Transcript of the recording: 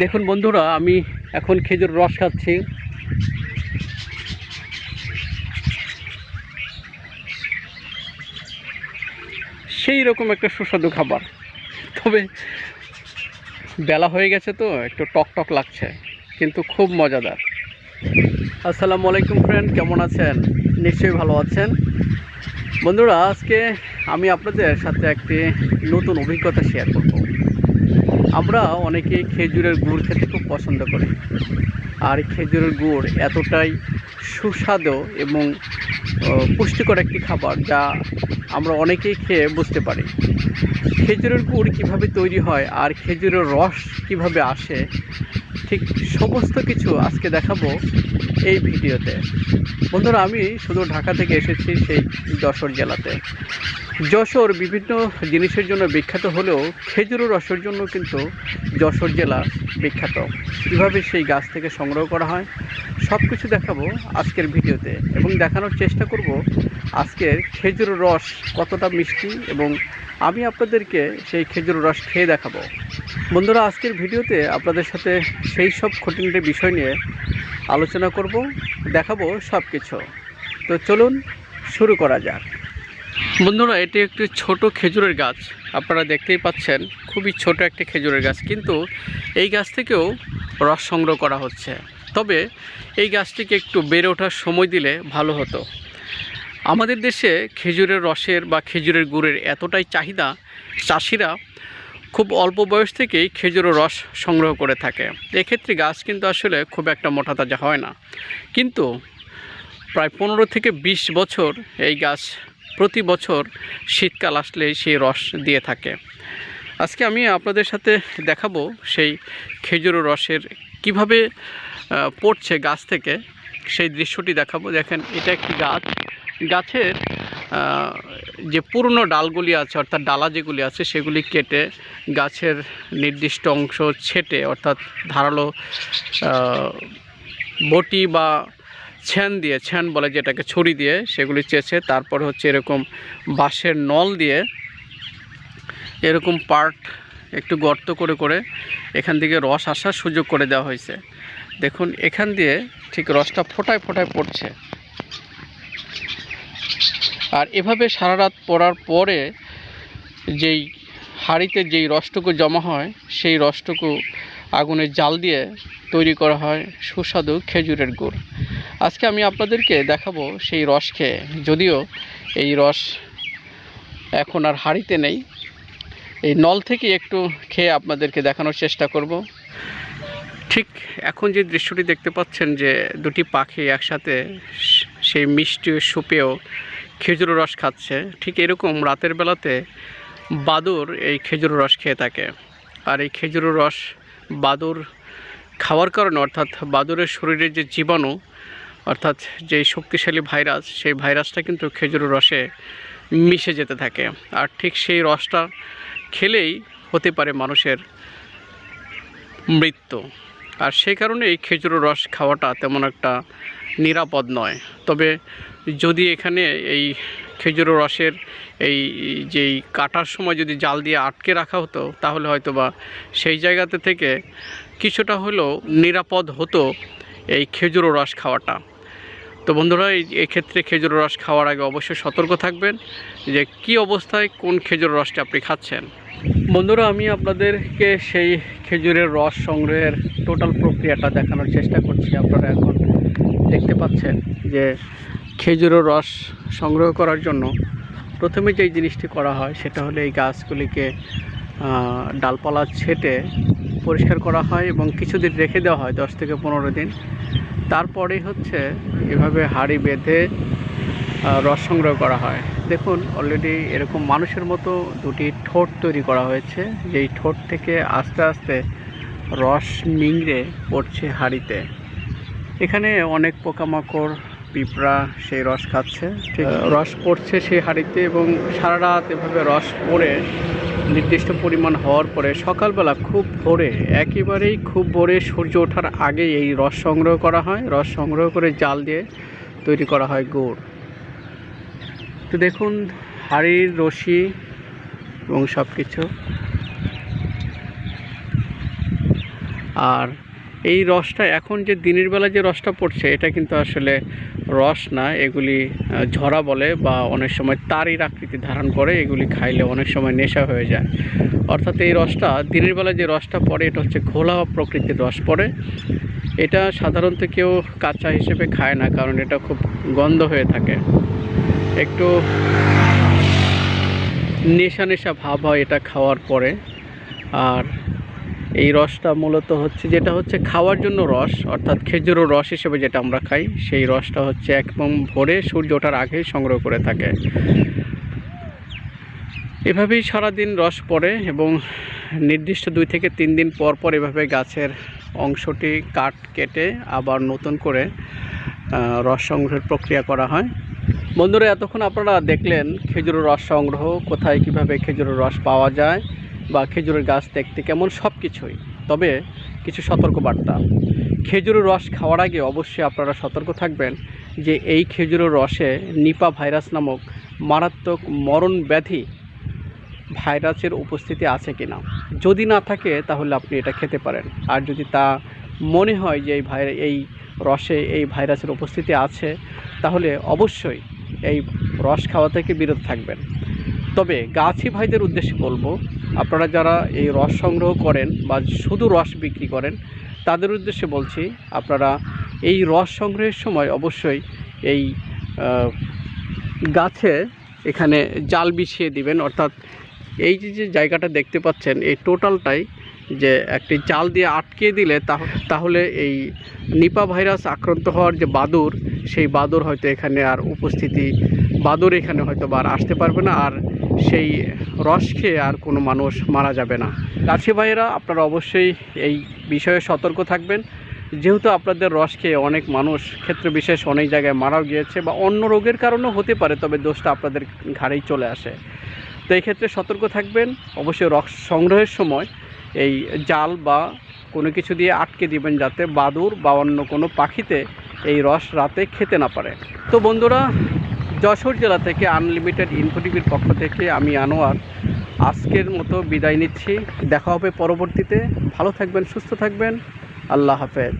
দেখুন বন্ধুরা, আমি এখন খেজুর রস খাচ্ছি। সেই রকম একটা সুস্বাদু খাবার, তবে বেলা হয়ে গেছে তো একটু টক টক লাগছে, কিন্তু খুব মজাদার। আসসালামু আলাইকুম ফ্রেন্ড, কেমন আছেন? নিশ্চয়ই ভালো আছেন। বন্ধুরা, আজকে আমি আপনাদের সাথে একটি নতুন অভিজ্ঞতা শেয়ার করব। আমরা অনেকেই খেজুরের গুড় খেতে খুব পছন্দ করি, আর খেজুরের গুড় এতটাই সুস্বাদু এবং পুষ্টিকর একটি খাবার, যা আমরা অনেকেই খেয়ে বুঝতে পারি। খেজুরের গুড় কীভাবে তৈরি হয় আর খেজুরের রস কিভাবে আসে, ঠিক সমস্ত কিছু আজকে দেখাবো এই ভিডিওতে। বন্ধুরা, আমি শুধু ঢাকা থেকে এসেছি সেই যশোর জেলাতে। যশোর বিভিন্ন জিনিসের জন্য বিখ্যাত হলেও খেজুরের রসের জন্য কিন্তু যশোর জেলা বিখ্যাত। কীভাবে সেই গাছ থেকে সংগ্রহ করা হয় সব কিছু দেখাবো আজকের ভিডিওতে, এবং দেখানোর চেষ্টা করব আজকের খেজুরের রস কতটা মিষ্টি, এবং আমি আপনাদেরকে সেই খেজুরের রস খেয়ে দেখাবো। বন্ধুরা, আজকের ভিডিওতে আপনাদের সাথে সেই সব খুঁটিনাটি বিষয় নিয়ে আলোচনা করব, দেখাবো সব কিছু। তো চলুন শুরু করা যাক। বন্ধুরা, এটি একটি ছোট খেজুরের গাছ, আপনারা দেখতেই পাচ্ছেন। খুবই ছোট একটি খেজুরের গাছ, কিন্তু এই গাছ থেকেও রস সংগ্রহ করা হচ্ছে। তবে এই গাছটিকে একটু বেড়ে ওঠার সময় দিলে ভালো হতো। আমাদের দেশে খেজুরের রসের বা খেজুরের গুড়ের এতটাই চাহিদা, চাষিরা খুব অল্প বয়স থেকেই খেজুরের রস সংগ্রহ করে থাকে। এক্ষেত্রে গাছ কিন্তু আসলে খুব একটা মোটা তাজা হয় না, কিন্তু প্রায় 15 থেকে 20 বছর এই গাছ প্রতি বছর শীতকাল আসলে সেই রস দিয়ে থাকে। আজকে আমি আপনাদের সাথে দেখাবো সেই খেজুরের রসের কিভাবে পড়ছে গাছ থেকে, সেই দৃশ্যটি দেখাবো। দেখেন, এটা একটি গাছ। গাছের যে পুরনো ডালগুলি আছে, অর্থাৎ ডালা যেগুলি আছে, সেগুলি কেটে গাছের নির্দিষ্ট অংশ ছেটে, অর্থাৎ ধারালো বটি বা ছ্যান বলে যেটাকে, ছুরি দিয়ে সেগুলি চেঁচে, তারপর হচ্ছে এরকম বাঁশের নল দিয়ে এরকম পার্ট একটু গর্ত করে করে এখান থেকে রস আসার সুযোগ করে দেওয়া হয়েছে। দেখুন, এখান দিয়ে ঠিক রসটা ফোটায় ফোটায় পড়ছে। আর এভাবে সারা রাত পড়ার পরে যেই হাঁড়িতে যেই রসটুকু জমা হয়, সেই রসটুকু আগুনের জাল দিয়ে তৈরি করা হয় সুস্বাদু খেজুরের গুড়। আজকে আমি আপনাদেরকে দেখাবো সেই রস খেয়ে, যদিও এই রস এখন আর হাঁড়িতে নেই। এই নল থেকে একটু খেয়ে আপনাদেরকে দেখানোর চেষ্টা করব। ঠিক এখন যে দৃশ্যটি দেখতে পাচ্ছেন, যে দুটি পাখি একসাথে সেই মিষ্টি সুপেয় খেজুরের রস খাচ্ছে, ঠিক এরকম রাতের বেলাতে বাদুড় এই খেজুরের রস খেয়ে থাকে। আর এই খেজুরের রস বাদুড় খাওয়ার কারণে, অর্থাৎ বাদুড়ের শরীরের যে জীবাণু, অর্থাৎ যেই শক্তিশালী ভাইরাস, সেই ভাইরাসটা কিন্তু খেজুরের রসে মিশে যেতে থাকে। আর ঠিক সেই রসটা খেলেই হতে পারে মানুষের মৃত্যু। আর সেই কারণে এই খেজুরের রস খাওয়াটা তেমন একটা নিরাপদ নয়। তবে যদি এখানে এই খেজুরের রসের এই যেই কাটার সময় যদি জাল দিয়ে আটকে রাখা হতো, তাহলে হয়তো বা সেই জায়গাতে থেকে কিছুটা হলেও নিরাপদ হতো এই খেজুরের রস খাওয়াটা। তো বন্ধুরা, এক্ষেত্রে খেজুরের রস খাওয়ার আগে অবশ্যই সতর্ক থাকবেন যে কী অবস্থায় কোন খেজুরের রসটা আপনি খাচ্ছেন। বন্ধুরা, আমি আপনাদেরকে সেই খেজুরের রস সংগ্রহের টোটাল প্রক্রিয়াটা দেখানোর চেষ্টা করছি। আপনারা এখন দেখতে পাচ্ছেন যে খেজুরের রস সংগ্রহ করার জন্য প্রথমে যেই জিনিসটি করা হয়, সেটা হলো এই গাছগুলিকে ডালপালা ছেটে পরিষ্কার করা হয় এবং কিছুদিন রেখে দেওয়া হয়, 10 থেকে 15 দিন। তারপরেই হচ্ছে এভাবে হাঁড়ি বেঁধে রস সংগ্রহ করা হয়। দেখুন, অলরেডি এরকম মানুষের মতো দুটি ঠোঁট তৈরি করা হয়েছে, যেই ঠোঁট থেকে আস্তে আস্তে রস নিংড়ে পড়ছে হাঁড়িতে। এখানে অনেক পোকামাকড়, পিঁপড়া সেই রস খাচ্ছে। ঠিক রস পড়ছে সেই হাঁড়িতে, এবং সারা রাত এভাবে রস পড়ে নির্দিষ্ট পরিমাণ হওয়ার পরে সকালবেলা খুব ভোরে, একেবারেই খুব ভোরে সূর্য ওঠার আগে এই রস সংগ্রহ করা হয়। রস সংগ্রহ করে জাল দিয়ে তৈরি করা হয় গুড়। তো দেখুন, হাঁড়ির রশি এবং সব কিছু। আর এই রসটা এখন যে দিনের বেলা যে রসটা পড়ছে এটা কিন্তু আসলে রস না, এগুলি ঝরা বলে বা অনেক সময় তারির আকৃতি ধারণ করে। এগুলি খাইলে অনেক সময় নেশা হয়ে যায়। অর্থাৎ এই রসটা দিনের বেলা যে রসটা পড়ে এটা হচ্ছে ঘোলা প্রকৃতির রস পড়ে। এটা সাধারণত কেউ কাঁচা হিসেবে খায় না, কারণ এটা খুব গন্ধ হয়ে থাকে, একটু নেশা নেশা ভাব হয় এটা খাওয়ার পরে। আর এই রসটা মূলত হচ্ছে যেটা হচ্ছে খাওয়ার জন্য রস, অর্থাৎ খেজুরের রস হিসেবে যেটা আমরা খাই, সেই রসটা হচ্ছে একদম ভোরে সূর্য ওঠার আগেই সংগ্রহ করে থাকে। এভাবেই সারাদিন রস পড়ে এবং নির্দিষ্ট 2 থেকে 3 দিন পর পর এভাবে গাছের অংশটি কেটে আবার নতুন করে রস সংগ্রহের প্রক্রিয়া করা হয়। বন্ধুরা, এতক্ষণ আপনারা দেখলেন খেজুরের রস সংগ্রহ, কোথায় কিভাবে খেজুরের রস পাওয়া যায় বা খেজুরের গাছ দেখতে কেমন, সব কিছুই। তবে কিছু সতর্কবার্তা: খেজুরের রস খাওয়ার আগে অবশ্যই আপনারা সতর্ক থাকবেন যে এই খেজুরের রসে নিপা ভাইরাস নামক মারাত্মক মরণ ব্যাধি ভাইরাসের উপস্থিতি আছে কিনা। যদি না থাকে তাহলে আপনি এটা খেতে পারেন, আর যদি তা মনে হয় যে এই রসে এই ভাইরাসের উপস্থিতি আছে, তাহলে অবশ্যই এই রস খাওয়া থেকে বিরত থাকবেন। তবে গাছি ভাইদের উদ্দেশ্যে বলবো, আপনারা যারা এই রস সংগ্রহ করেন বা শুধু রস বিক্রি করেন, তাদের উদ্দেশ্যে বলছি, আপনারা এই রস সংগ্রহের সময় অবশ্যই এই গাছে এখানে জাল বিছিয়ে দিবেন। অর্থাৎ এই যে জায়গাটা দেখতে পাচ্ছেন, এই টোটালটাই যে একটি জাল দিয়ে আটকে দিলে তাহলে এই নিপা ভাইরাস আক্রান্ত হওয়ার যে বাদুড়, সেই বাদুড় হয়তো এখানে আর বাদুড় এখানে হয়তো আর আসতে পারবে না, আর সেই রস খেয়ে আর কোনো মানুষ মারা যাবে না। গাছি ভাইয়েরা, আপনারা অবশ্যই এই বিষয়ে সতর্ক থাকবেন, যেহেতু আপনাদের রস খেয়ে অনেক মানুষ ক্ষেত্র বিশেষ অনেক জায়গায় মারাও গিয়েছে বা অন্য রোগের কারণেও হতে পারে, তবে দোষটা আপনাদের ঘাড়েই চলে আসে। তো এই ক্ষেত্রে সতর্ক থাকবেন। অবশ্যই রস সংগ্রহের সময় এই জাল বা কোনো কিছু দিয়ে আটকে দিবেন, যাতে বাদুড় বা অন্য কোনো পাখিতে এই রস রাতে খেতে না পারে। তো বন্ধুরা, যশোর জেলা থেকে আনলিমিটেড ইনফো টিভির পক্ষ থেকে আমি আনোয়ার আজকের মতো বিদায় নিচ্ছি। দেখা হবে পরবর্তীতে। ভালো থাকবেন, সুস্থ থাকবেন। আল্লাহ হাফেজ।